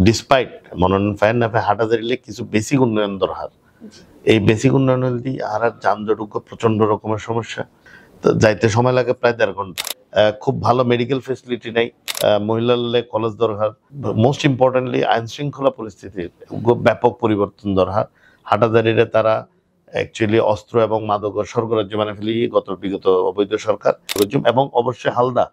Despite মনোনয়ন fine না হাটাজারিলে কিছু বেসিক উন্নয়ন দরকার। এই বেসিক উন্নয়ন হলে আর যানজট প্রচন্ড রকমের সমস্যা, তো যাইতে সময় লাগে প্রায় 1.5 ঘন্টা। খুব ভালো মেডিকেল ফেসিলিটি নাই, মহিলাদের কলেজ দরকার। মোস্ট ইম্পর্টেন্টলি আইন শৃঙ্খলা পরিস্থিতির ব্যাপক পরিবর্তন দরকার। হাটাজারিরে তারা অ্যাকচুয়ালি অস্ত্র এবং মাদক স্বর্গরাজ্য মানে ফেলি বিগত অবৈধ সরকার। এবং অবশ্যই হালদা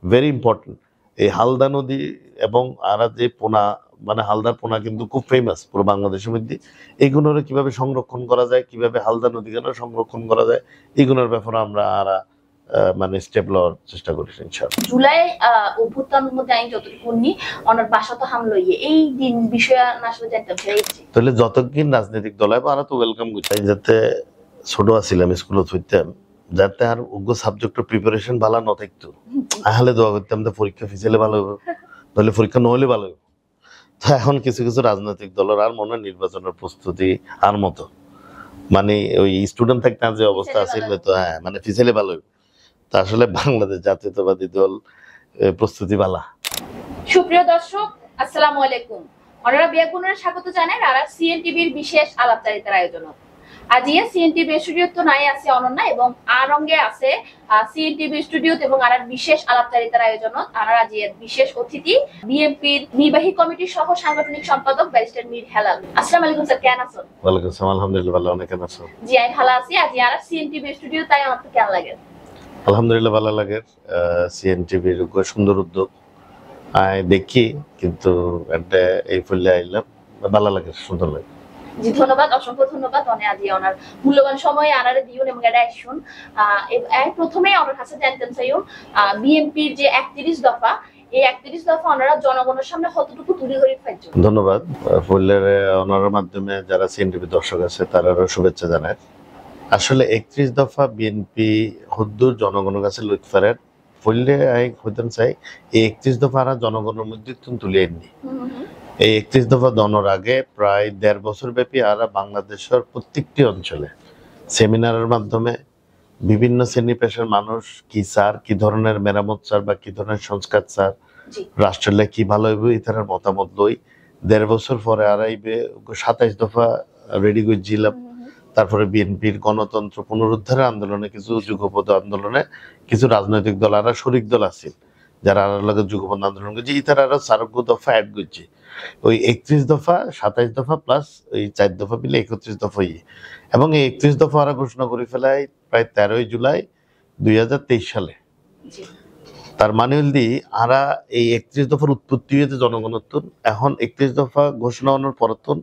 ভেরি ইম্পর্টেন্ট। এই হালদা নদী এবং আর যে পোনা মানে হালদার পোনা কিন্তু খুব ফেমাস পুরো বাংলাদেশের মধ্যে। এইগুলোর কিভাবে সংরক্ষণ করা যায়, কিভাবে হালদা নদী কেন সংরক্ষণ করা যায়, এইগুলোর ব্যাপারে আমরা মানে স্টেপ লওয়ার চেষ্টা করি ইনশাআল্লাহ। জুলাই অভ্যুত্থানের মধ্যে আমি যতটুকু শুনি ওনার বাসা তো হামলা হইয়ে এই দিন বিষয়ে আসলে জানতে চাইছি। তাহলে যতক্ষণ রাজনৈতিক দল হয় আমরা তো ওয়েলকাম করছি। যাতে ছোট আছিলাম স্কুলত হইতাম, যাতে আর উগ্র সাবজেক্টের প্রিপারেশন ভালো না থাকতো, আহলে দোয়া করতাম যে পরীক্ষা ফিসেলে ভালো হবে, তাহলে পরীক্ষা নহলে ভালো হবে। তো এখন কিছু কিছু রাজনৈতিক দলের আর মনে হয় নির্বাচনের প্রস্তুতি আর মতো মানে ওই স্টুডেন্ট থাকতে যে অবস্থা আছিল, তো হ্যাঁ মানে ফিসেলে ভালো হবে। তা আসলে বাংলাদেশ জাতীয়তাবাদী দল প্রস্তুতি বালা। সুপ্রিয় দর্শক, আসসালামু আলাইকুম। ওনারা বিয়াগুনের স্বাগত জানাই আর সিএনটিভির বিশেষ আলাপচারিতার আয়োজন। আজিয়া সিএনটিভি স্টুডিও তো নাই আছে অনন্যা এবং আরঙ্গে আছে সিএনটিভি স্টুডিও এবং আর বিশেষ আলাপচারিতার আয়োজন। আর আজিয়ার বিশেষ অতিথি বিএনপির নির্বাহী কমিটির সহ সাংগঠনিক সম্পাদক ব্যারিস্টার মীর হেলাল। আসসালামু আলাইকুম স্যার, কেমন আছেন? ওয়ালাইকুম আসসালাম, আলহামদুলিল্লাহ ভালো। অনেক কেমন আছেন? জি আমি ভালো আছি। আজ আর সিএনটিভি স্টুডিও তাই আমার কেমন লাগে? আলহামদুলিল্লাহ ভালো লাগে। সিএনটিভির সুন্দর উদ্যোগ দেখি, কিন্তু একটা এই ফুলে আইলাম ভালো লাগে, সুন্দর লাগে। জি ধন্যবাদ, অসংখ্য ধন্যবাদ। অনেক আজি ওনার মূল্যবান সময় আনারে দিউন এবং এটা শুন। প্রথমেই ওনার কাছে জানতেন চাইও বিএনপির যে 31 দফা, এই 31 দফা ওনারা জনগণের সামনে কতটুকু তুলে ধরে পাইছে? ধন্যবাদ। ফুলের ওনার মাধ্যমে যারা সিএনটিভি দর্শক আছে তারাও শুভেচ্ছা জানায়। আসলে 31 দফা বিএনপি হুদ্দুর জনগণের কাছে লুট ফেরার ফুললে হইতেন চাই। এই 31 দফা আর জনগণের মধ্যে তুলে এননি। এই 31 দফা দনের আগে প্রায় 1.5 বছর ব্যাপী আর বাংলাদেশের প্রত্যেকটি অঞ্চলে সেমিনারের মাধ্যমে বিভিন্ন শ্রেণী পেশার মানুষ কি চার, কি ধরনের মেরামত চার বা কি ধরনের সংস্কার চার, রাষ্ট্রের কি ভালো হইব ইতার মতামত লই 1.5 বছর পরে আর আইবে 27 দফা রেডি করছিলাম। তারপরে বিএনপির গণতন্ত্র পুনরুদ্ধারের আন্দোলনে কিছু যুগপথ আন্দোলনে কিছু রাজনৈতিক দল আর শরিক দল আছে যারা আর লগে যুগপথ আন্দোলন করছে, ইতার আরো 4 দফা অ্যাড করছে। ওই 31 দফা 27 দফা প্লাস ওই 4 দফা মিলে 31 দফা এবং এই 31 দফা আরা ঘোষণা করে ফেলায় প্রায় 13 জুলাই 2023 সালে। তার মানে হলি আরা এই 31 দফার উৎপত্তি হয়েছে জনগণত্বন। এখন 31 দফা ঘোষণা হওয়ার পরতন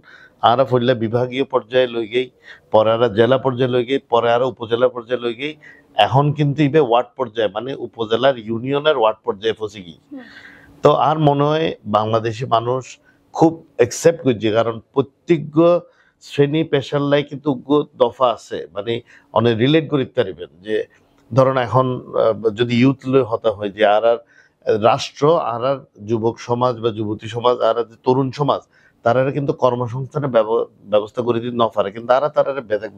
আরা ফলে বিভাগীয় পর্যায়ে লই গেই, পরে আরা জেলা পর্যায়ে লই গেই, পরে আরো উপজেলা পর্যায়ে লই গেই, এখন কিন্তু ইবে ওয়ার্ড পর্যায়ে মানে উপজেলার ইউনিয়নের ওয়ার্ড পর্যায়ে পৌঁছে গিয়ে। তো আর মনে হয় বাংলাদেশি মানুষ খুব একসেপ্ট করছে, কারণ প্রত্যেক শ্রেণী পেশার লাই কিন্তু দফা আছে মানে অনেক রিলেট করতে পারবেন। যে ধরুন এখন যদি ইউথ হতা হয় যে আর রাষ্ট্র আর যুবক সমাজ বা যুবতী সমাজ আর তরুণ সমাজ তারা কিন্তু কর্মসংস্থানের ব্যবস্থা করে দিতে না পারে, কিন্তু তারা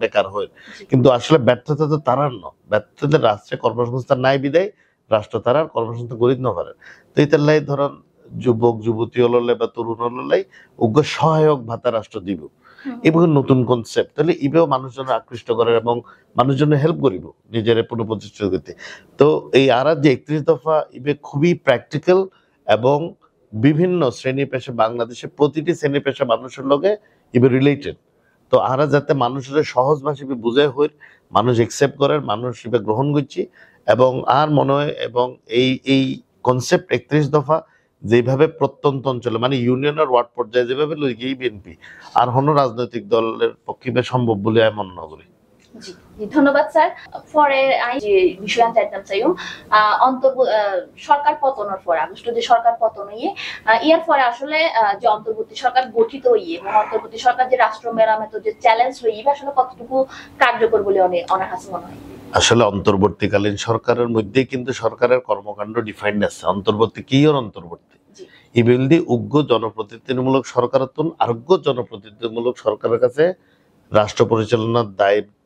বেকার হয়। কিন্তু আসলে ব্যর্থতা তো তারার ন, ব্যর্থতা রাষ্ট্রে কর্মসংস্থান নাই বিদায় রাষ্ট্র তারা কর্মসংস্থান করে দিতে না পারে। তো এটার লাই ধরুন যুবক যুবতী হলে বা তরুণ হলে উগ্র সহায়ক ভাতা রাষ্ট্র দিব, এবং নতুন কনসেপ্ট। তাহলে ইবেও মানুষজনের আকৃষ্ট করে এবং মানুষজনের হেল্প করিব নিজের পুনঃপ্রতিষ্ঠিত করতে। তো এই আর যে 31 দফা ইবে খুবই প্র্যাকটিক্যাল এবং বিভিন্ন শ্রেণী পেশা বাংলাদেশের প্রতিটি শ্রেণী পেশা মানুষের লগে ইবে রিলেটেড। তো আর যাতে মানুষের সহজ ভাষায় বুঝায় হই, মানুষ একসেপ্ট করার, মানুষ ইবে গ্রহণ করছি এবং আর মনে হয় এবং এই কনসেপ্ট 31 দফা যেভাবে প্রত্যন্ত অঞ্চলে মানে ইউনিয়নের ওয়ার্ড পর্যায়ে যেভাবে লই গিয়ে বিএনপি আর কোনো রাজনৈতিক দলের পক্ষে সম্ভব বলে আমি মনে করি। জি ধন্যবাদ স্যার। পরে আমি যে বিষয় জানতাম চাইও সরকার পতনের পরে আগস্ট যে সরকার পতন ইয়ার পরে আসলে যে অন্তর্বর্তী সরকার গঠিত এবং অন্তর্বর্তী সরকার যে রাষ্ট্র মেরামত যে চ্যালেঞ্জ আসলে কতটুকু কার্যকর বলে অনেক কাছে মনে হয়? আসলে অন্তর্বর্তীকালীন সরকারের মধ্যে কিন্তু সরকারের কর্মকাণ্ড ডিফাইন্ড আছে। অন্তর্বর্তী কি ওর অন্তর্বর্তী ইবিলদি উগ্র জনপ্রতিনিধিমূলক সরকারত্ব আরোগ্য জনপ্রতিনিধিমূলক সরকারের কাছে রাষ্ট্র পরিচালনার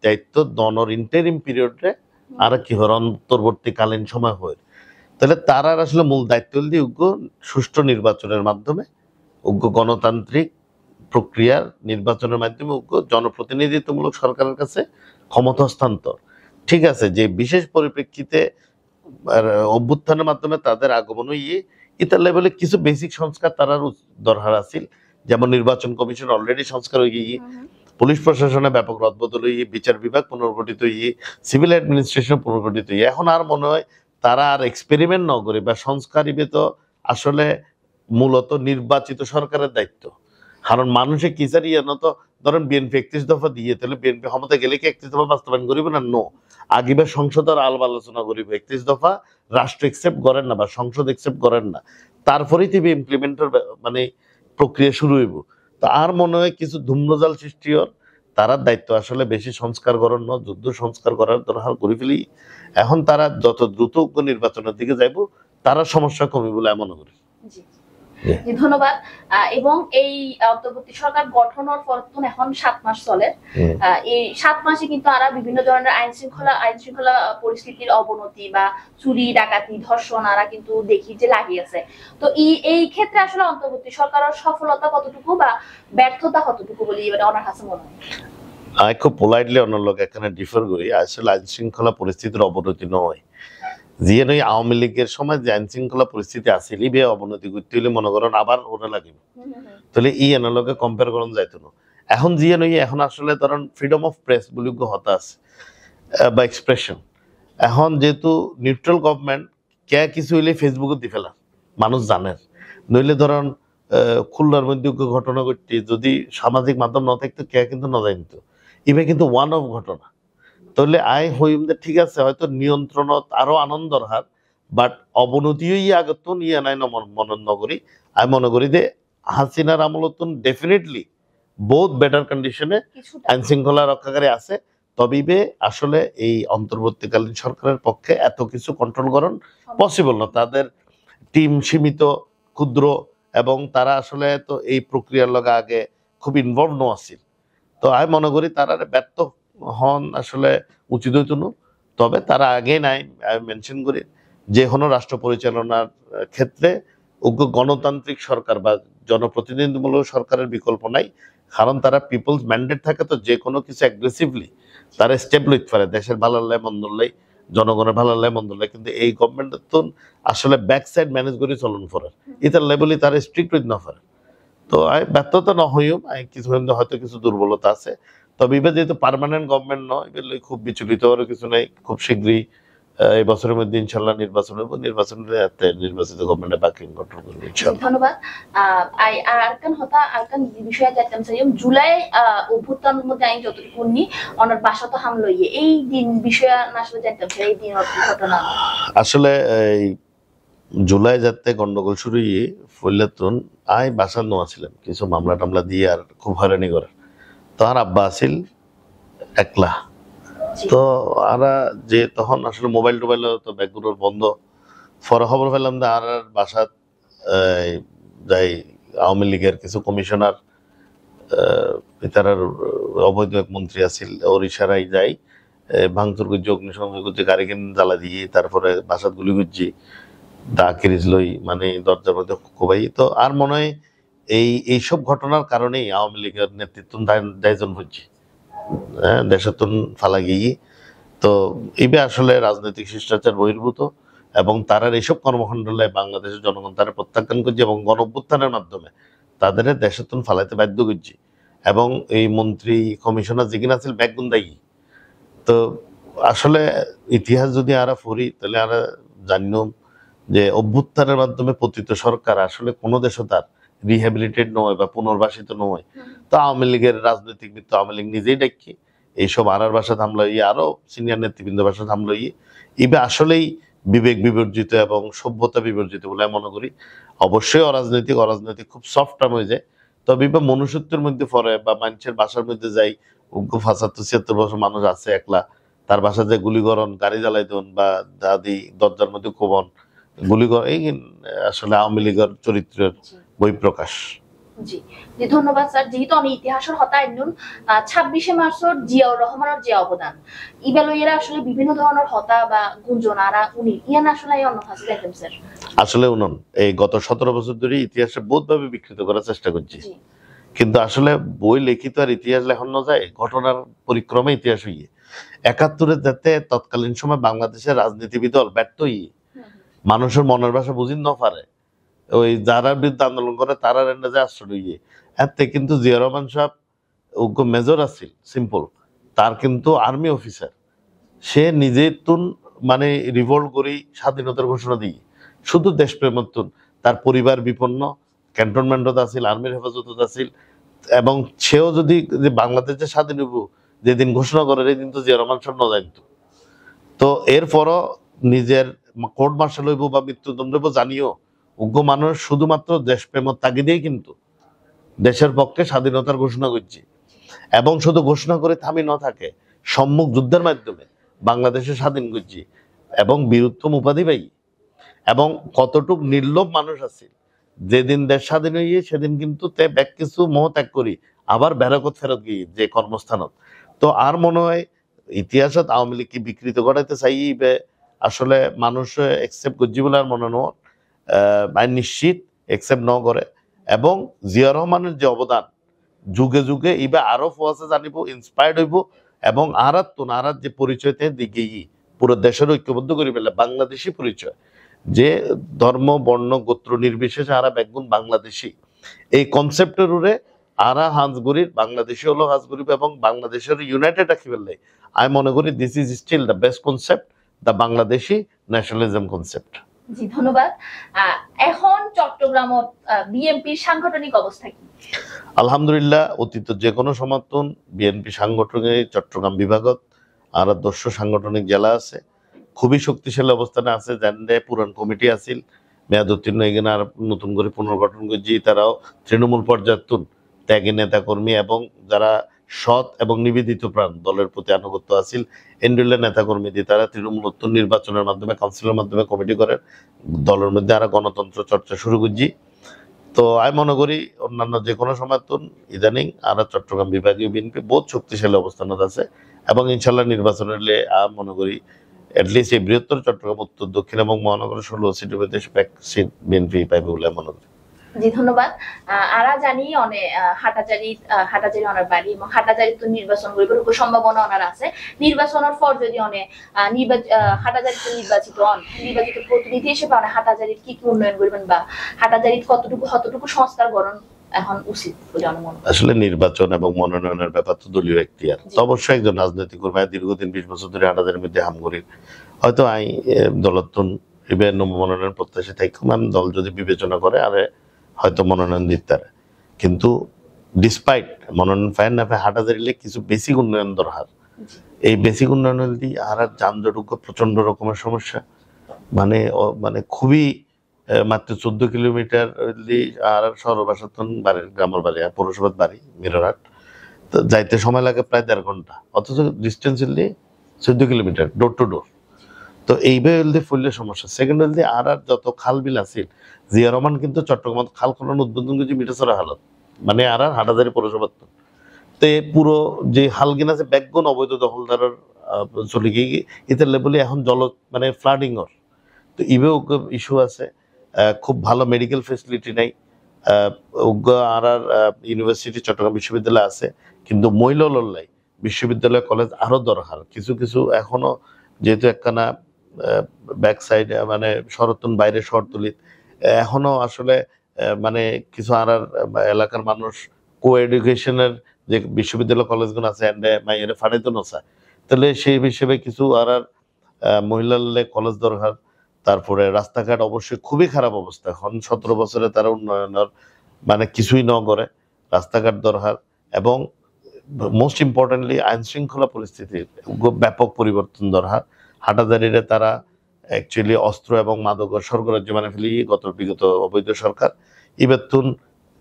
দায়িত্ব দনর ইন্টারিম পিরিয়ডে আর কি হয় অন্তর্বর্তীকালীন সময় হয়। তাহলে তারা আসলে মূল দায়িত্ব দিয়ে উগ্র সুষ্ঠু নির্বাচনের মাধ্যমে উগ্র গণতান্ত্রিক প্রক্রিয়ার নির্বাচনের মাধ্যমে উগ্র জনপ্রতিনিধিত্বমূলক সরকারের কাছে ক্ষমতা হস্তান্তর। ঠিক আছে, যে বিশেষ পরিপ্রেক্ষিতে অভ্যুত্থানের মাধ্যমে তাদের আগমন ইতার লেভেলে কিছু বেসিক সংস্কার তার দরকার আছিল, যেমন নির্বাচন কমিশন অলরেডি সংস্কার হয়ে গিয়ে, পুলিশ প্রশাসনে ব্যাপক রদবদল হয়ে, বিচার বিভাগ পুনর্গঠিত হয়ে, সিভিল অ্যাডমিনিস্ট্রেশন পুনর্গঠিত হয়ে। এখন আর মনে হয় তারা আর এক্সপেরিমেন্ট না করে বা সংস্কারিবে তো আসলে মূলত নির্বাচিত সরকারের দায়িত্ব। কারণ মানুষে কি চার তো ধরেন বিএনপি 31 দফা দিয়ে, তাহলে বিএনপি ক্ষমতা গেলে কি 31 দফা বাস্তবায়ন করিবে না? নো, আগিবার সংসদ আর আলাপ আলোচনা করিবে। 31 দফা রাষ্ট্র একসেপ্ট করেন না বা সংসদ একসেপ্ট করেন না, তারপরেই তিনি ইমপ্লিমেন্টের মানে প্রক্রিয়া শুরু হইব। তো আর মনে হয় কিছু ধূম্রজাল সৃষ্টি হওয়ার তারার দায়িত্ব আসলে বেশি সংস্কার করার নয়, যুদ্ধ সংস্কার করার দরকার করে ফেলি। এখন তারা যত দ্রুত নির্বাচনের দিকে যাইব তারা সমস্যা কমে বলে আমি মনে করি। জি, ধন্যবাদ। এবং এই অন্তর্বর্তী সরকার গঠনের পর এখন 7 মাস চলে। এই 7 মাসে কিন্তু আরা বিভিন্ন ধরনের আইন শৃঙ্খলা পরিস্থিতির অবনতি বা চুরি ডাকাতি ধর্ষণ আরা কিন্তু দেখি যে লাগিয়েছে। তো এই ক্ষেত্রে আসলে অন্তর্বর্তী সরকারের সফলতা কতটুকু বা ব্যর্থতা কতটুকু বলে এবারে ওনার কাছে মনে হয়? আমি খুব পোলাইটলি অন্য লোক এখানে ডিফার করি। আসলে আইন শৃঙ্খলা পরিস্থিতির অবনতি নয়, যে নয় আওয়ামী লীগের সময় যে আইন শৃঙ্খলা পরিস্থিতি আছিল বে অবনতি করতে হইলে মনে করেন আবার ওরা লাগিব, তাহলে এই এনালগে কম্পেয়ার করুন যাইতো না। এখন যে নয় এখন আসলে ধরেন ফ্রিডম অফ প্রেস বলে হতা আছে বা এক্সপ্রেশন। এখন যেহেতু নিউট্রাল গভর্নমেন্ট, কে কিছু হইলে ফেসবুকে দি ফেলা মানুষ জানেন, নইলে ধরেন খুলনার মধ্যে ঘটনা ঘটতে যদি সামাজিক মাধ্যম না থাকতো কে কিন্তু না জানতো, ইভে কিন্তু ওয়ান অফ ঘটনা। তাহলে আই হইম যে ঠিক আছে হয়তো নিয়ন্ত্রণত আরো আনন্দর হার, বাট অবনতিও আগত নিয়ে নাই মনে নগরী। আমি মনে করি যে হাসিনার আমলতন ডেফিনেটলি বহুত বেটার কন্ডিশনে আইন শৃঙ্খলা রক্ষাকারী আছে। তবে আসলে এই অন্তর্বর্তীকালীন সরকারের পক্ষে এত কিছু কন্ট্রোল করার পসিবল না, তাদের টিম সীমিত ক্ষুদ্র, এবং তারা আসলে তো এই প্রক্রিয়ার লগে আগে খুব ইনভলভ ন আছিল। তো আমি মনে করি তারা ব্যর্থ হন আসলে উচিত হইতো না। তবে তারা আগে নাই আমি মেনশন করি যে কোনো রাষ্ট্র পরিচালনার ক্ষেত্রে উগ্র গণতান্ত্রিক সরকার বা জনপ্রতিনিধিমূলক সরকারের বিকল্প নাই। কারণ তারা পিপলস ম্যান্ডেট থাকে, তো যে কোনো কিছু অ্যাগ্রেসিভলি তারা স্টেপ লইতে পারে, দেশের ভালো লাই মন্দ লাই, জনগণের ভালো লাই মন্দ লাই। কিন্তু এই গভর্নমেন্টের তো আসলে ব্যাক সাইড ম্যানেজ করে চলন ফরার এটার লেভেলে তারা স্ট্রিক্ট হইতে না পারে। তো ব্যর্থতা না হইও কিছু হয়তো কিছু দুর্বলতা আছে। তবে এবার যেহেতু পার্মানেন্ট গভর্নমেন্ট নয়, এবার খুব বিচলিত হওয়ার কিছু নাই। খুব শীঘ্রই এই বছরের মধ্যে ইনশাল্লাহ নির্বাচন হবো, নির্বাচিত গভর্নমেন্টে বাকি কন্ট্রোল করবে ইনশাল্লাহ। ধন্যবাদ। আরকান বিষয়ে যাইতাম চাইম জুলাই অভ্যুত্থানের মধ্যে আমি যতটুকু নি অনার বাসা তো হামলা হইয়ে এই দিন বিষয়ে আসলে জানতাম চাই এই দিন ঘটনা। আসলে এই জুলাই যাতে গন্ডগোল শুরু হয়ে ফইলাতুন আই বাসা নোয়া ছিলাম কিছু মামলা টামলা দিয়ে আর খুব হয়রানি করে। তখন আব্বা আছিল একলা, তো আরা যে তখন আসলে মোবাইল টোবাইল তো ব্যাগগুলোর বন্ধ। পরে খবর পেলাম যে আর বাসাত যাই আওয়ামী লীগের কিছু কমিশনার তার অবৈধ এক মন্ত্রী আছিল, ওর ইশারায় যাই ভাঙচুর করছি, অগ্নিসংযোগ করছি, গাড়ি কিনে জ্বালা দিয়ে তারপরে বাসাত গুলি করছি, দা কিরিজ লই মানে দরজার মধ্যে কোবাই। তো আর মনে হয় এইসব ঘটনার কারণেই আওয়ামী লীগের নেতৃত্ব দায়জন হচ্ছে দেশাতন ফালা গিয়ে। তো এইবে আসলে রাজনৈতিক শিষ্টাচার বহির্ভূত, এবং তারা এইসব কর্মকাণ্ডে বাংলাদেশের জনগণ তারা প্রত্যাখ্যান করছে এবং গণঅভ্যুত্থানের মাধ্যমে তাদের দেশাতন ফালাইতে বাধ্য করছে। এবং এই মন্ত্রী কমিশনার যেখানে আছে ব্যাগুন দায়ী। তো আসলে ইতিহাস যদি আরা পড়ি তাহলে আরা জানিও যে অভ্যুত্থানের মাধ্যমে পতিত সরকার আসলে কোনো দেশও তার রিহ্যাবিলিটেড নয় বা পুনর্বাসিত নয়। তো আওয়ামী লীগের রাজনৈতিক মৃত্যু আওয়ামী লীগ নিজেই ডাকি এইসব আরার বাসা থামলো আরো সিনিয়র নেতৃবৃন্দ বাসা থামলো ইবে আসলেই বিবেক বিবর্জিত এবং সভ্যতা বিবর্জিত বলে মনে করি। অবশ্যই অরাজনৈতিক খুব সফট টার্ম হয়ে যায়। তবে মনুষ্যত্বের মধ্যে পড়ে বা মানুষের বাসার মধ্যে যাই 75-76 বছর মানুষ আছে একলা, তার বাসা যে গুলিগরণ গাড়ি জ্বালাই দেন বা দাদি দরজার মধ্যে কোবন গুলিগরণ, এই আসলে আওয়ামী লীগের চরিত্রের বহিঃপ্রকাশ। জি জি ধন্যবাদ স্যার। যেহেতু আমি ইতিহাসের হতা একজন 26শে মার্চের জিয়াউর রহমানের যে অবদান ইবালইয়েরা আসলে বিভিন্ন ধরনের হতা বা গুঞ্জন আরা উনি ইয়ান আসলে অন্য হাসি দেখেন স্যার। আসলে উনন এই গত 17 বছর ধরে ইতিহাসে বহুতভাবে বিকৃত করার চেষ্টা করছি, জি কিন্তু আসলে বই লিখিত আর ইতিহাস লেখানো যায় ঘটনার পরিক্রমে ইতিহাস হইয়ে 71-এ যাতে তৎকালীন সময় বাংলাদেশের রাজনীতিবিদ দল ব্যর্থ হইয়ে মানুষের মনের ভাষা বুঝিন না পারে, ওই যারা বিরুদ্ধে আন্দোলন করে তারা রেন্ডা যে আশ্রয় হইয়ে এতে কিন্তু জিয়া রহমান সাহেব ওগ্য মেজর আছিল সিম্পল, তার কিন্তু আর্মি অফিসার, সে নিজে তুন মানে রিভোল্ট করি স্বাধীনতার ঘোষণা দিই শুধু দেশপ্রেমের তুন, তার পরিবার বিপন্ন ক্যান্টনমেন্টত আছিল, আর্মির হেফাজত আছিল, এবং সেও যদি যে বাংলাদেশ যে স্বাধীন হইব যেদিন ঘোষণা করে সেদিন তো জিয়া রহমান সাহেব ন জানতো। তো এরপরও নিজের কোর্ট মার্শাল হইব বা মৃত্যুদণ্ড হইব জানিও উগ্র মানুষ শুধুমাত্র দেশপ্রেমের তাগিদেই কিন্তু দেশের পক্ষে স্বাধীনতার ঘোষণা করছে, এবং শুধু ঘোষণা করে থামি ন থাকে সম্মুখ যুদ্ধের মাধ্যমে বাংলাদেশে স্বাধীন করছি এবং বীরুত্তম উপাধি পাই। এবং কতটুক নির্লোভ মানুষ আছে যেদিন দেশ স্বাধীন হইয়ে সেদিন কিন্তু তে ব্যাক কিছু মোহ ত্যাগ করি আবার বেড়াকত ফেরত গিয়ে যে কর্মস্থানত। তো আর মনে হয় ইতিহাসত আওয়ামী লীগ কি বিকৃত ঘটাইতে চাই আসলে মানুষ একসেপ্ট করছি বলে আর মনে নয়, আমি নিশ্চিত একসেপ্ট ন করে। এবং জিয়া রহমানের যে অবদান যুগে যুগে ইবা আরো ফোয়াসে জানিব ইন্সপায়ার্ড হইব, এবং আরাত যে পরিচয়তে দিকে পুরো দেশের ঐক্যবদ্ধ করি ফেলে বাংলাদেশি পরিচয়, যে ধর্ম বর্ণ গোত্র নির্বিশেষে আরা বেগুন বাংলাদেশি এই কনসেপ্টের উপরে আরা হাঁসগুড়ির বাংলাদেশি হলো হাঁসগুড়ি এবং বাংলাদেশের ইউনাইটেড রাখি ফেললে আমি মনে করি this is still the best concept, the Bangladeshi nationalism concept. জি ধন্যবাদ। এখন চট্টগ্রামত বিএনপির সাংগঠনিক অবস্থা কি? আলহামদুলিল্লাহ অতীত যে কোনো সমর্থন বিএনপি সাংগঠনিক চট্টগ্রাম বিভাগত আর 10 সাংগঠনিক জেলা আছে খুবই শক্তিশালী অবস্থানে আছে, জানলে পুরান কমিটি আছিল মেয়াদ উত্তীর্ণ এখানে আর নতুন করে পুনর্গঠন করছি, তারাও তৃণমূল পর্যায়ের ত্যাগী নেতা কর্মী এবং যারা সৎ এবং নিবেদিত প্রাণ দলের প্রতি আনুগত্য আছিল এনডিএল নেতা কর্মী দিয়ে তারা তৃণমূল উত্তর নির্বাচনের মাধ্যমে কাউন্সিলের মাধ্যমে কমিটি করেন, দলের মধ্যে আর গণতন্ত্র চর্চা শুরু করছি। তো আমি মনে করি অন্যান্য যে কোনো সমর্থন ইদানিং আর চট্টগ্রাম বিভাগীয় বিএনপি বহুত শক্তিশালী অবস্থানত আছে, এবং ইনশাল্লাহ নির্বাচনের মনে করি অ্যাটলিস্ট এই বৃহত্তর চট্টগ্রাম উত্তর দক্ষিণ এবং মহানগরের 16 সিটের মধ্যে এক সিট বিএনপি পাইবে বলে মনে করি। জি ধন্যবাদ। আরা জানি অনেক হাটাজারি ওনার বাড়ি এবং হাটাজারি তো নির্বাচন করিবার সম্ভাবনা ওনার আছে, নির্বাচনের পর যদি অনেক হাটাজারিতে নির্বাচিত প্রতিনিধি হিসেবে অনেক হাটাজারির কি কি উন্নয়ন করবেন বা হাটাজারির কতটুকু সংস্কার গ্রহণ এখন উচিত বলে অনুমান? আসলে নির্বাচন এবং মনোনয়নের ব্যাপার তো দলীয় এখতিয়ার, তো অবশ্যই একজন রাজনৈতিক কর্মী দীর্ঘদিন 20 বছর ধরে হাটাজারির মধ্যে হামগরির হয়তো আই দলতন মনোনয়ন প্রত্যাশী থাকি দল যদি বিবেচনা করে আর হয়তো মনোনয়ন দিতে পারে, কিন্তু ডিসপাইট মনোনয়ন ফাইন না পায় হাটাজারিলে কিছু বেসিক উন্নয়ন দরকার। এই বেসিক উন্নয়ন দিয়ে আর যানজট প্রচন্ড রকমের সমস্যা, মানে খুবই মাত্র 14 কিলোমিটার আর শহরবাসাতন বাড়ির গ্রামের বাড়ি আর পৌরসভার বাড়ি মিররহাট, তো যাইতে সময় লাগে প্রায় 1.5 ঘন্টা, অথচ ডিস্টেন্স 14 কিলোমিটার ডোর টু ডোর। তো এইভাবে হলে ফুললে সমস্যা। সেকেন্ড হলে আর যত খাল বিল আছিল জিয়া রহমান কিন্তু চট্টগ্রাম খাল খনন উদ্বোধন করছে মিটাছড়া হালত, মানে আর হাটাজারি পৌরসভার তো পুরো যে হালগিন আছে ব্যাকগুন অবৈধ দখলদারের চলে গিয়ে ইতার লেভেলে এখন মানে ফ্লাডিং ওর, তো ইভেও ইস্যু আছে। খুব ভালো মেডিকেল ফেসিলিটি নাই, আর ইউনিভার্সিটি চট্টগ্রাম বিশ্ববিদ্যালয় আছে কিন্তু মহিলা লড়লাই বিশ্ববিদ্যালয় কলেজ আরো দরকার কিছু কিছু এখনো, যেহেতু একখানা ব্যাক সাইড মানে শরতুন বাইরে শহরতলিত এখনো আসলে মানে কিছু আর এলাকার মানুষ কো এডুকেশনের যে বিশ্ববিদ্যালয় কলেজগুলো আছে মাইয়ের ফাটাইতো নসা, তাহলে সেই হিসেবে কিছু আর মহিলা কলেজ দরকার। তারপরে রাস্তাঘাট অবশ্যই খুবই খারাপ অবস্থা, এখন 17 বছরে তারা উন্নয়নের মানে কিছুই ন করে, রাস্তাঘাট দরকার। এবং মোস্ট ইম্পর্টেন্টলি আইন শৃঙ্খলা পরিস্থিতির ব্যাপক পরিবর্তন দরকার। হাটাজারিরে তারা অ্যাকচুয়ালি অস্ত্র এবং মাদক স্বর্গরাজ্য মানে ফেলি বিগত অবৈধ সরকার ইবেতুন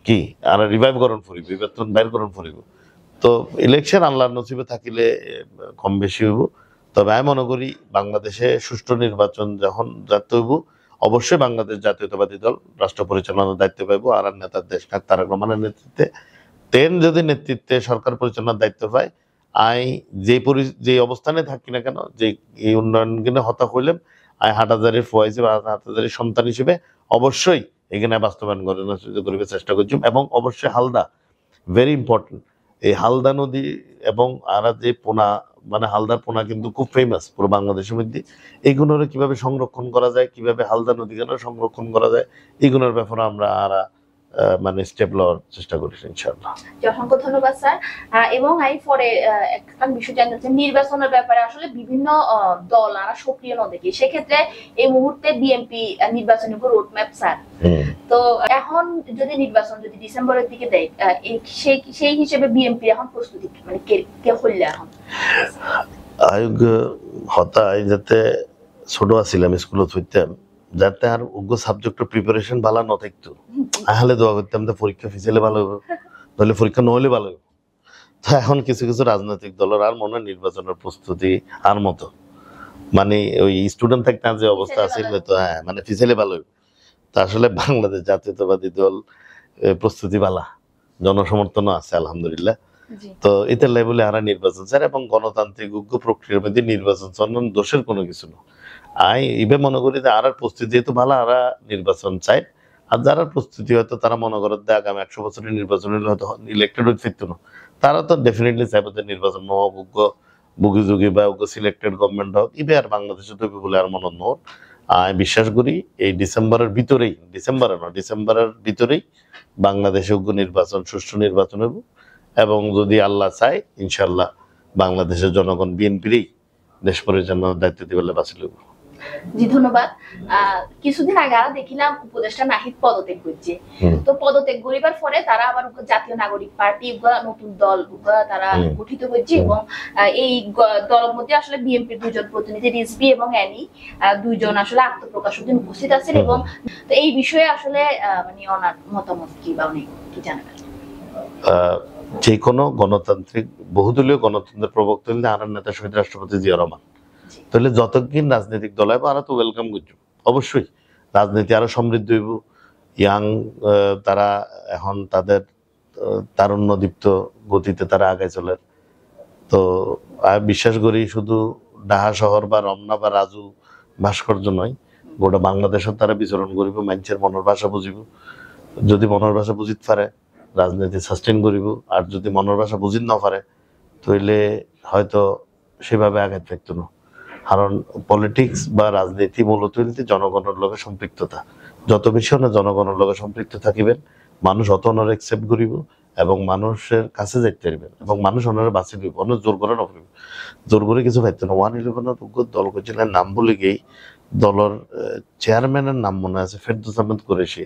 কি আর রিভাইভ করণ ফুরিব, ইবেতুন বাইর করণ ফুরিব। তো ইলেকশন আল্লাহর নসিবে থাকিলে কম বেশি হইব, তবে আমি মনে করি বাংলাদেশে সুষ্ঠু নির্বাচন যখন যাতে হইব অবশ্যই বাংলাদেশ জাতীয়তাবাদী দল রাষ্ট্র পরিচালনার দায়িত্ব পাইব আর নেতার দেশ নায়ক তারেক রহমানের নেতৃত্বে যদি নেতৃত্বে সরকার পরিচালনার দায়িত্ব পায় যে অবস্থানে থাকি না কেন, যে এই উন্নয়ন কিনে হতা হইলাম হাটাজারির ফুয়া হিসেবে হাটাজারির সন্তান হিসেবে অবশ্যই এখানে বাস্তবায়ন করার চেষ্টা করছি। এবং অবশ্যই হালদা ভেরি ইম্পর্টেন্ট, এই হালদা নদী এবং আর যে পোনা মানে হালদার পোনা কিন্তু খুব ফেমাস পুরো বাংলাদেশের মধ্যে। এইগুলোর কিভাবে সংরক্ষণ করা যায়, কিভাবে হালদা নদী কেন সংরক্ষণ করা যায়, এইগুলোর ব্যাপারে আমরা মানে স্টেপ লওয়ার চেষ্টা করি ইনশাআল্লাহ। অসংখ্য ধন্যবাদ স্যার। এবং আমি পরে একটা বিষয় জানতে চাই, নির্বাচনের ব্যাপারে আসলে বিভিন্ন দল আর সক্রিয় ন দেখি, সেক্ষেত্রে এই মুহূর্তে বিএনপি নির্বাচনী রোড ম্যাপ স্যার, তো এখন যদি নির্বাচন যদি ডিসেম্বরের দিকে দেয়, সেই হিসেবে বিএনপি এখন প্রস্তুতি মানে কে হইলে এখন আয়োগ হতায় যাতে ছোট আছিলাম স্কুলত হইতাম, যাতে আর উগ্র সাবজেক্টের প্রিপারেশন ভালো না থাকতো, আহলে দোয়া করতাম যে পরীক্ষা ফিসেলে ভালো হবে, তাহলে পরীক্ষা নহলে ভালো হবে। তো এখন কিছু কিছু রাজনৈতিক দলের আর মনে হয় নির্বাচনের প্রস্তুতি আর মতো মানে ওই স্টুডেন্ট থাকতে যে অবস্থা আছে তো হ্যাঁ মানে ফিসেলে ভালো হবে। তা আসলে বাংলাদেশ জাতীয়তাবাদী দল প্রস্তুতি ভালা, জনসমর্থনও আছে আলহামদুলিল্লাহ। তো এতে লেভেলে হারা নির্বাচন স্যার এবং গণতান্ত্রিক উগ্র প্রক্রিয়ার মধ্যে নির্বাচন চন্দন দোষের কোনো কিছু না। ইবে মনে করি যে আর প্রস্তুতি যেহেতু ভালো আর নির্বাচন চাই, আর যারা প্রস্তুতি হয়তো তারা মনে করে যে আগামী 100 বছরের নির্বাচন হলে হয়তো ইলেক্টেড হয়ে ফিরত না, তারা তো ডেফিনেটলি চাইবে যে নির্বাচন হোক উগ্র বুগিযুগি বা উগ্র সিলেক্টেড গভর্নমেন্ট হোক, ইবে আর বাংলাদেশে তৈরি বলে আর মনে নোট। আমি বিশ্বাস করি এই ডিসেম্বরের ভিতরেই বাংলাদেশে উগ্র নির্বাচন সুষ্ঠু নির্বাচন হবে এবং যদি আল্লাহ চায় ইনশাল্লাহ বাংলাদেশের জনগণ বিএনপিরই দেশ পরিচালনার দায়িত্ব দিবে বাঁচি লব। জি ধন্যবাদ। কিছুদিন আগে দেখিলাম উপদেষ্টা নাহিদ পদত্যাগ করছে, তো পদত্যাগ করিবার পরে তারা আবার জাতীয় নাগরিক পার্টি নতুন দল তারা গঠিত হয়েছে এবং এই দলের মধ্যে আসলে বিএনপির দুজন প্রতিনিধি রিজভী এবং অ্যানি দুইজন আসলে আত্মপ্রকাশের জন্য উপস্থিত আছেন। এবং তো এই বিষয়ে আসলে মানে ওনার মতামত কি বা উনি কি জানাবেন? যে কোনো গণতান্ত্রিক বহুদলীয় গণতন্ত্রের প্রবক্তা হলে আর নেতা শহীদ রাষ্ট্রপতি জিয়া রহমান, তাহলে যতদিন রাজনৈতিক দল হবে আরো তো ওয়েলকাম করছো। অবশ্যই রাজনীতি আরো সমৃদ্ধ হইব, ইয়াং তারা এখন তাদের তারুণ্যদীপ্ত গতিতে তারা আগে চলে। তো বিশ্বাস করি শুধু ঢাকা শহর বা রমনা বা রাজু ভাস্কর্য নয়, গোটা বাংলাদেশের তারা বিচরণ করিব, মানুষের মনের ভাষা বুঝিব। যদি মনের ভাষা বুঝিতে পারে রাজনীতি সাস্টেন করিব, আর যদি মনের ভাষা বুঝিতে না পারে তাহলে হয়তো সেভাবে আগে থাকতো না। কারণ পলিটিক্স বা রাজনীতি মূলত জনগণের লগে সম্পৃক্ততা, যত বেশি না জনগণের লগে সম্পৃক্ত থাকিবেন মানুষ অত অনার একসেপ্ট করিব এবং মানুষের কাছে যাইতে পারবেন এবং মানুষ ওনারা বাঁচি দিব, অন্য জোর করে না করিব, জোর করে কিছু পাইতো না। 111 দল করছিলেন নাম বলে গিয়ে দলের চেয়ারম্যানের নাম মনে আছে ফেরদৌস আহমেদ কুরেশি।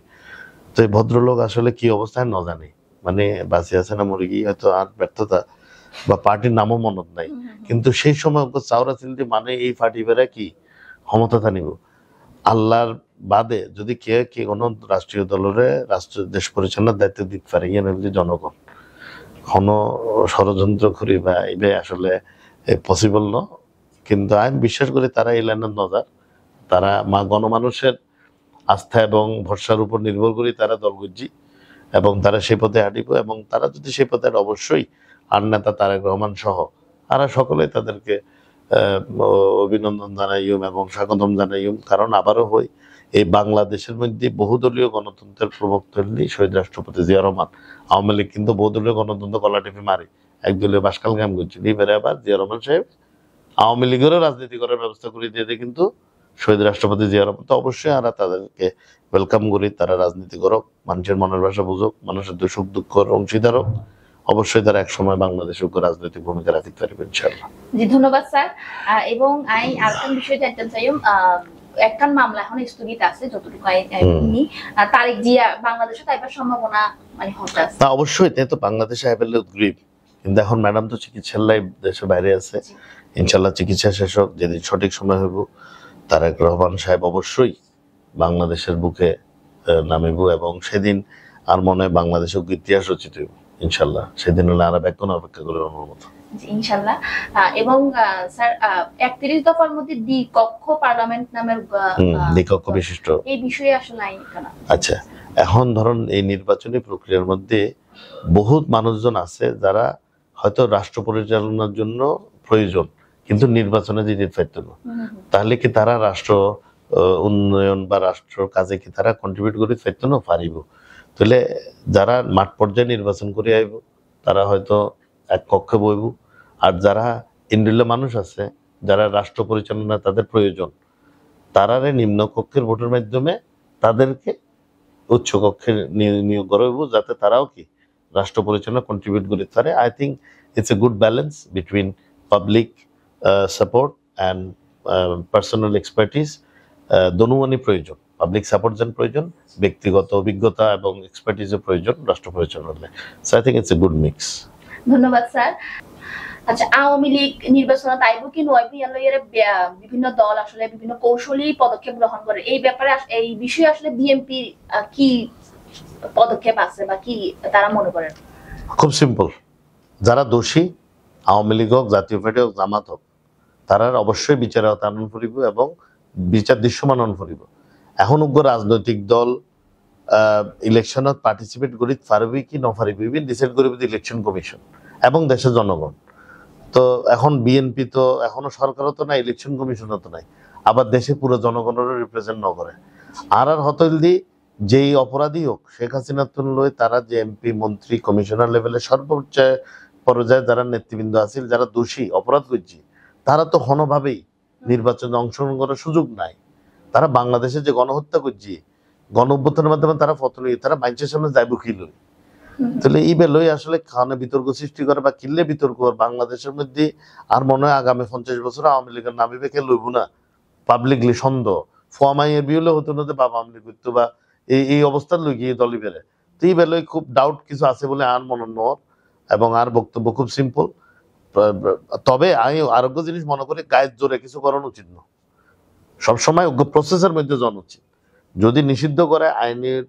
তো এই ভদ্রলোক আসলে কি অবস্থায় না জানি, মানে বাঁচি আছে না মরে গিয়ে হয়তো আর ব্যর্থতা বা পার্টির নামও মনত নাই, কিন্তু সেই সময় চাওরা চিন্তি মানে এই পার্টি বেড়া কি ক্ষমতা নিব আল্লাহর বাদে যদি কে কোনো রাষ্ট্রীয় দলের রাষ্ট্র দেশ পরিচালনার দায়িত্ব দিতে পারে ইয়ে যদি জনগণ কোনো ষড়যন্ত্র করি বা এইভাবে আসলে পসিবল ন। কিন্তু আমি বিশ্বাস করি তারা এই লাইনের নজর, তারা গণমানুষের আস্থা এবং ভরসার উপর নির্ভর করি তারা দল গুজি এবং তারা সেই পথে হাঁটিব এবং তারা যদি সেই পথে অবশ্যই আর নেতা তারেক রহমান সহ তারা সকলে তাদেরকে অভিনন্দন জানাইম এবং স্বাগতম জানাইম। কারণ আবারও হই এই বাংলাদেশের মধ্যে বহুদলীয় গণতন্ত্রের প্রবক্তা শহীদ রাষ্ট্রপতি জিয়া রহমান। আওয়ামী লীগ কিন্তু বহুদলীয় গণতন্ত্র কলা টিপি মারে একদলীয় বাসকাল কাম করছিল, এবারে আবার জিয়া রহমান সাহেব আওয়ামী লীগেরও রাজনীতি করার ব্যবস্থা করে দিয়ে দেয় কিন্তু শহীদ রাষ্ট্রপতি জিয়া রহমান। তো অবশ্যই আমরা তাদেরকে ওয়েলকাম করি, তারা রাজনীতি করুক, মানুষের মনের ভাষা বুঝুক, মানুষের সুখ দুঃখ অংশীদার হোক, অবশ্যই তারা একসময় বাংলাদেশের রাজনৈতিক ভূমিকা রাখতে পারবে ইনশাআল্লাহ। জি ধন্যবাদ স্যার। এবং আমি আরেকটা বিষয় জানতে চাই, একখান মামলা এখন স্থগিত আছে যতটুকু তারেক জিয়া বাংলাদেশে তাইবার সম্ভাবনা মানে হঠাৎ না অবশ্যই তাই তো বাংলাদেশে আইবেলে উদ্গ্রীব, কিন্তু এখন ম্যাডাম তো চিকিৎসার লাই দেশের বাইরে আছে, ইনশাআল্লাহ চিকিৎসা শেষ হোক, যেদিন সঠিক সময় হইব তারেক রহমান সাহেব অবশ্যই বাংলাদেশের বুকে নামিব এবং সেদিন আর মনে হয় বাংলাদেশের ইতিহাস রচিত হইব ইনশাআল্লাহ। সেদিন হলে আর ব্যাকুণ অপেক্ষা করে অনুর মতো। জি, ইনশাল্লাহ। এবং স্যার 31 দফার মধ্যে দ্বিকক্ষ পার্লামেন্ট নামের দ্বিকক্ষ বিশিষ্ট এই বিষয়ে আসলে আইন কেনা। আচ্ছা, এখন ধরুন এই নির্বাচনী প্রক্রিয়ার মধ্যে বহুত মানুষজন আছে যারা হয়তো রাষ্ট্র পরিচালনার জন্য প্রয়োজন, কিন্তু নির্বাচনে যেতে পারতো না। তাহলে কি তারা রাষ্ট্র উন্নয়ন বা রাষ্ট্র কাজে কি তারা কন্ট্রিবিউট করে পারতো না? পারিব। তাহলে যারা মাঠ পর্যায়ে নির্বাচন করে আইব তারা হয়তো এক কক্ষে বইব, আর যারা ইন্ডিল্য মানুষ আছে যারা রাষ্ট্র পরিচালনা তাদের প্রয়োজন, তারারে নিম্ন কক্ষের ভোটের মাধ্যমে তাদেরকে উচ্চ কক্ষে নিয়োগ করা হইব, যাতে তারাও কি রাষ্ট্র পরিচালনা কন্ট্রিবিউট করতে পারে। I think it's a good balance between public support and personal expertise. দোনোয়ানি প্রয়োজন, পাবলিক সাপোর্ট যেন প্রয়োজন, ব্যক্তিগত অভিজ্ঞতা এবং এক্সপার্টিসের প্রয়োজন রাষ্ট্র পরিচালনায়। So I think it's a good mix. ধন্যবাদ স্যার। আচ্ছা, আওয়ামী লীগ নির্বাচনত আইব কি নয় বিভিন্ন দল আসলে বিভিন্ন কৌশলী পদক্ষেপ গ্রহণ করে, এই ব্যাপারে এই বিষয়ে আসলে বিএনপি কি পদক্ষেপ আছে বা কি তারা মনে করেন? খুব সিম্পল, যারা দোষী আওয়ামী লীগ হোক, জাতীয় পার্টি হোক, জামাত হোক, তারা অবশ্যই বিচারে আনন করিব এবং বিচার দৃশ্যমান আনন করিব। এখন উগ্র রাজনৈতিক দল ইলেকশনত পার্টিসিপেট করি পারবি কি নপারিবি ডিসাইড করিব ইলেকশন কমিশন এবং দেশের জনগণ। তো এখন বিএনপি তো এখনো সরকারও তো নাই, ইলেকশন কমিশনও তো নাই, আবার দেশে পুরো জনগণেরও রিপ্রেজেন্ট ন করে। আর হতলদি যেই অপরাধী হোক, শেখ হাসিনা তুলনায় তারা যে এমপি মন্ত্রী কমিশনার লেভেলে সর্বোচ্চ পর্যায়ে যারা নেতৃবৃন্দ আছে, যারা দোষী অপরাধ করছে, তারা তো কোনোভাবেই নির্বাচনে অংশগ্রহণ করার সুযোগ নাই। তারা বাংলাদেশে যে গণহত্যা করছে, গণ অভ্যুত্থানের মাধ্যমে তারা পতন, তারা বাইচের সামনে যাইব কি লই। তাহলে এই বেলই আসলে খানে বিতর্ক সৃষ্টি করে বা কিনলে বিতর্ক বাংলাদেশের মধ্যে। আর মনে হয় আগামী 50 বছর আওয়ামী লীগের নামে বেকে লইব না পাবলিকলি সন্দেহ ফোয়ামাইয়ের বিহলে হতো না যে বাবা আওয়ামী লীগ করতো বা এই অবস্থার লই গিয়ে দলই বেড়ে। তো এই বেলায় খুব ডাউট কিছু আছে বলে আর মনে নয়, এবং আর বক্তব্য খুব সিম্পল। তবে আমি আরোগ্য জিনিস মনে করি, গায়ের জোরে কিছু করানো উচিত না, সবসময় প্রসেসের মধ্যে জন উচিত। যদি নিষিদ্ধ করে আইনের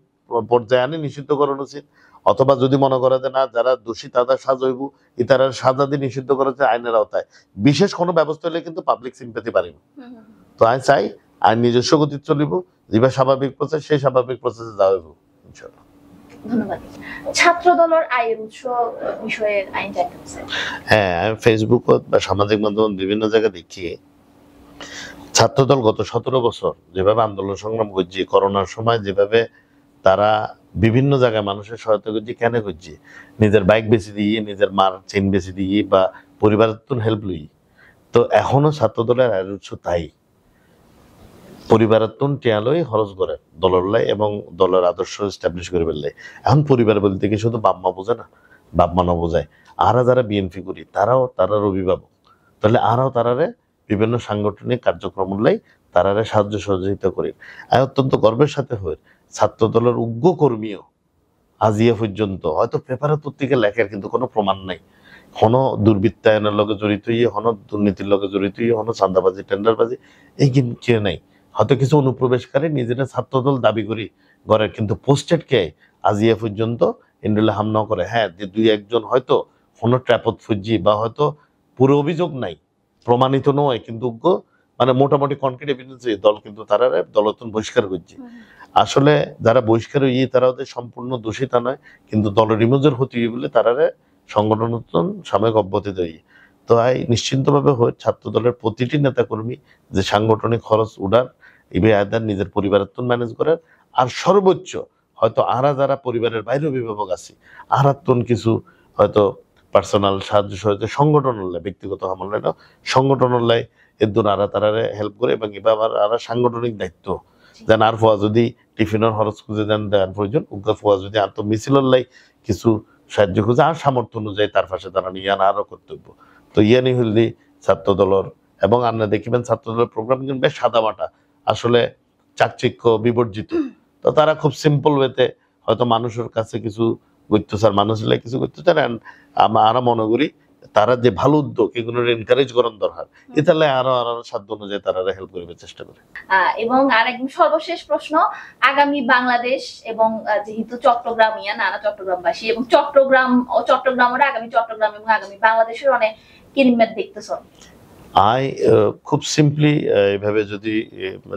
পর্যায়ে আনি নিষিদ্ধ করানো উচিত, অথবা যদি মনে করে যে না যারা দোষী তাদের সাজা হইব, ইতারা সাজা দিয়ে নিষিদ্ধ করেছে আইনের আওতায়, বিশেষ কোনো ব্যবস্থা হলে কিন্তু পাবলিক সিম্পাথি পারিব। তো আমি চাই আইন নিজস্ব গতি চলিব, যেভাবে স্বাভাবিক প্রসেস সেই স্বাভাবিক প্রসেসে যাওয়া হইব ইনশাআল্লাহ। ধন্যবাদ। ছাত্র দলের আয়ের উৎস বিষয়ে আইন জানতে। হ্যাঁ, আমি ফেসবুক বা সামাজিক মাধ্যম বিভিন্ন জায়গায় দেখি ছাত্রদল গত 17 বছর যেভাবে আন্দোলন সংগ্রাম করছে, করোনার সময় যেভাবে তারা বিভিন্ন জায়গায় মানুষের সহায়তা করছে, কেন করছে? নিজের বাইক বেশি দিয়ে, নিজের মার চেন বেশি দিয়ে বা পরিবারের তো হেল্প লই। তো এখনো ছাত্রদলের আয়ের উৎস তাই, পরিবারের তুন টিয়ালই খরচ করে দলের লাই এবং দলের আদর্শ এস্টাবলিশ করে ফেললে। এখন পরিবার বলতে কি শুধু বাপ মা বোঝে না, বাপ মা না বোঝায়, আরা যারা বিএনপি করি তারাও তারার অভিভাবক, তাহলে আরাও তারারে বিভিন্ন সাংগঠনিক কার্যক্রম লাই তারারে সাহায্য সহযোগিতা করি। আমি অত্যন্ত গর্বের সাথে হয়ে ছাত্র দলের উগ্র কর্মীও আজিয়া পর্যন্ত হয়তো পেপারে পত্রিকা লেখার কিন্তু কোনো প্রমাণ নাই, কোনো দুর্বৃত্তায়নের লগে জড়িত হইয়ে, কোনো দুর্নীতির লগে জড়িত হইয়ে, কোনো চাঁদাবাজি টেন্ডারবাজি এই কিন্তু নাই। হয়তো কিছু অনুপ্রবেশকারী নিজেরা ছাত্রদল দাবি করি ঘরের, কিন্তু পোস্টেড কে আজিয়া পর্যন্ত ইন্ডোলে হামলা করে। হ্যাঁ, যে দুই একজন হয়তো কোনো ট্র্যাপত ফুজি বা হয়তো পুরো অভিযোগ নাই, প্রমাণিত নয়, কিন্তু মানে মোটামুটি কনক্রিট এভিডেন্স দল কিন্তু তারা দলতন বহিষ্কার করছে। আসলে যারা বহিষ্কার হইয়ে তারা ওদের সম্পূর্ণ দোষী তা নয়, কিন্তু দল রিমোজের হতে বলে তারারে সংগঠন সাময়িক অব্যাহতি দেয়। তো নিশ্চিন্তভাবে হয় ছাত্র দলের প্রতিটি নেতাকর্মী যে সাংগঠনিক খরচ উঠার ইবে আয়দার নিজের পরিবারের তুন ম্যানেজ করার, আর সর্বোচ্চ হয়তো আরা যারা পরিবারের বাইরে অভিভাবক আছে আরাত্তন কিছু হয়তো পার্সোনাল সাহায্য সহযোগিতা সংগঠন হলে, ব্যক্তিগত হামলা না সংগঠন হলে এর দূর আরা তারারে হেল্প করে, এবং এবার আবার আরা সাংগঠনিক দায়িত্ব যেন আর ফোয়া যদি টিফিনের খরচ খুঁজে দেন দেওয়ার প্রয়োজন, উগ্র ফোয়া যদি আত্ম মিছিলের লাই কিছু সাহায্য খুঁজে আর সামর্থ্য অনুযায়ী তার পাশে দাঁড়ানো ইয়ান আরো কর্তব্য। তো ইয়ানি হলি ছাত্র দলের, এবং আপনারা দেখবেন ছাত্র দলের প্রোগ্রাম কিন্তু বেশ সাদামাটা, আসলে চাকচিক্য বিবর্জিত। তো তারা খুব সিম্পল ওয়েতে হয়তো মানুষের কাছে কিছু করতে চান, মানুষের কিছু করতে চান। আমরা মনে করি তারা যে ভালো উদ্যোগ এগুলো এনকারেজ করার দরকার, তাহলে আরো আরো সাধ্য অনুযায়ী তারা হেল্প করবে, চেষ্টা করে। এবং আর একদম সর্বশেষ প্রশ্ন, আগামী বাংলাদেশ এবং যেহেতু চট্টগ্রামিয়া নানা চট্টগ্রামবাসী এবং চট্টগ্রামের আগামী চট্টগ্রাম এবং আগামী বাংলাদেশের অনেক কিরিমেট দেখতেছ। খুব সিম্পলি এইভাবে যদি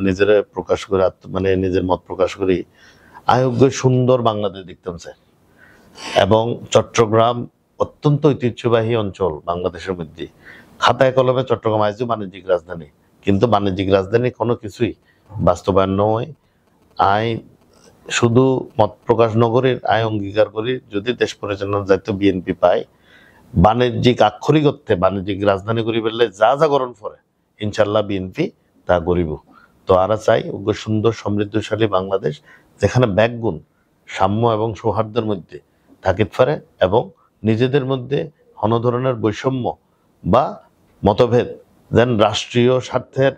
নিজেরা প্রকাশ করে মানে নিজের মত প্রকাশ করি, আয়োগ্য সুন্দর বাংলাদেশ দেখতাম স্যার। এবং চট্টগ্রাম অত্যন্ত ঐতিহ্যবাহী অঞ্চল বাংলাদেশের মধ্যে। খাতায় কলমে চট্টগ্রাম আজও বাণিজ্যিক রাজধানী, কিন্তু বাণিজ্যিক রাজধানী কোনো কিছুই বাস্তবায়ন নয়। শুধু মত প্রকাশ নগরীর অঙ্গীকার করি, যদি দেশ পরিচালনার দায়িত্ব বিএনপি পায়, বাণিজ্যিক আক্ষরিক অর্থে বাণিজ্যিক রাজধানী করি ফেললে যা যা গরণ পরে ইনশাল্লাহ বিএনপি তা গরিব। তো আরা চাই সুন্দর সমৃদ্ধশালী বাংলাদেশ, যেখানে ব্যাকগুণ সাম্য এবং সৌহার্দ্যের মধ্যে থাকিতে পারে এবং নিজেদের মধ্যে কোনো ধরনের বৈষম্য বা মতভেদ যেন রাষ্ট্রীয় স্বার্থের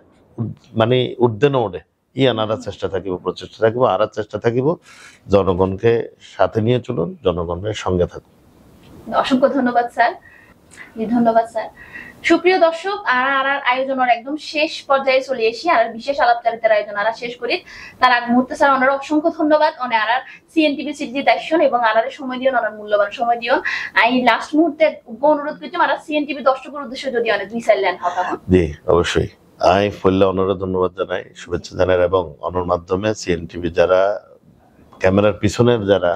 মানে ঊর্ধ্বে না ওঠে, আনার চেষ্টা থাকিব, প্রচেষ্টা থাকিব। আর চেষ্টা থাকিব জনগণকে সাথে নিয়ে চলুন, জনগণের সঙ্গে থাকুন। অসংখ্য ধন্যবাদ স্যার। ধন্যবাদ স্যার। সুপ্রিয় দর্শক, আর আয়োজনের একদম শেষ পর্যায়ে চলে এসি। আর বিশেষ আলাপচারিতার আয়োজন আর শেষ করি। তার আগ মুহূর্তে স্যার ওনার অসংখ্য ধন্যবাদ। আর সিএনটিভি সিরিজ দায়িত্ব এবং আর সময় দিও, ওনার মূল্যবান সময় দিও। এই লাস্ট মুহূর্তে অনুরোধ করছি আর সিএনটিভি দর্শকের উদ্দেশ্যে যদি অনেক দুই চার লাইন কথা হন। জি অবশ্যই। ফলে অনরে ধন্যবাদ জানাই, শুভেচ্ছা জানাই এবং অনর মাধ্যমে সিএনটিভি যারা ক্যামেরার পিছনের যারা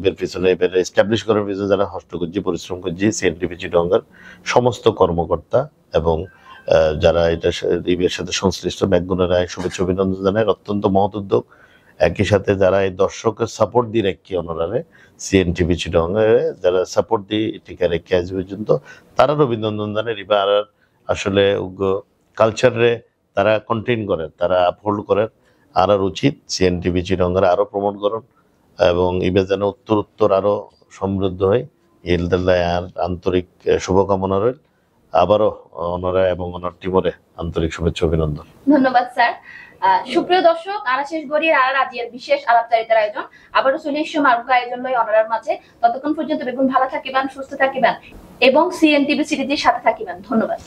এর পিছনে এবার এস্টাবলিশ করার পিছনে যারা কষ্ট করছে, পরিশ্রম করছে, সিএনটিভি চিটাগংয়ের সমস্ত কর্মকর্তা এবং যারা এটা এর সাথে সংশ্লিষ্ট ব্যাকগুণের শুভেচ্ছা অভিনন্দন জানাই। অত্যন্ত মহৎ উদ্যোগ। একই সাথে যারা এই দর্শকের সাপোর্ট দিয়ে রেখে অনরারে সিএনটিভি চিটাগংয়ের যারা সাপোর্ট দিয়ে টিকা রেখে আজ পর্যন্ত তারা অভিনন্দন জানাই। এবার আসলে কালচারে তারা কন্টেইন করে, তারা আপহোল্ড করে। আর উচিত সিএনটিভি চিটাগংয়ের আরো প্রমোট করুন এবং এবার যেন উত্তর আরো সমৃদ্ধ হয়। আর আন্তরিক শুভকামনা রইল। আবারও অনরা এবং অনার টিমরে আন্তরিক শুভেচ্ছা অভিনন্দন। ধন্যবাদ স্যার। সুপ্রিয় দর্শক, আর শেষ করি আর আজকের বিশেষ আলাপচারিতার আয়োজন আবারও চলে এসো মার্গ আয়োজন লই অনরার মাঝে। ততক্ষণ পর্যন্ত বেগুন ভালো থাকিবেন, সুস্থ থাকিবেন এবং সিএনটিভি সিরিজের সাথে থাকিবেন। ধন্যবাদ।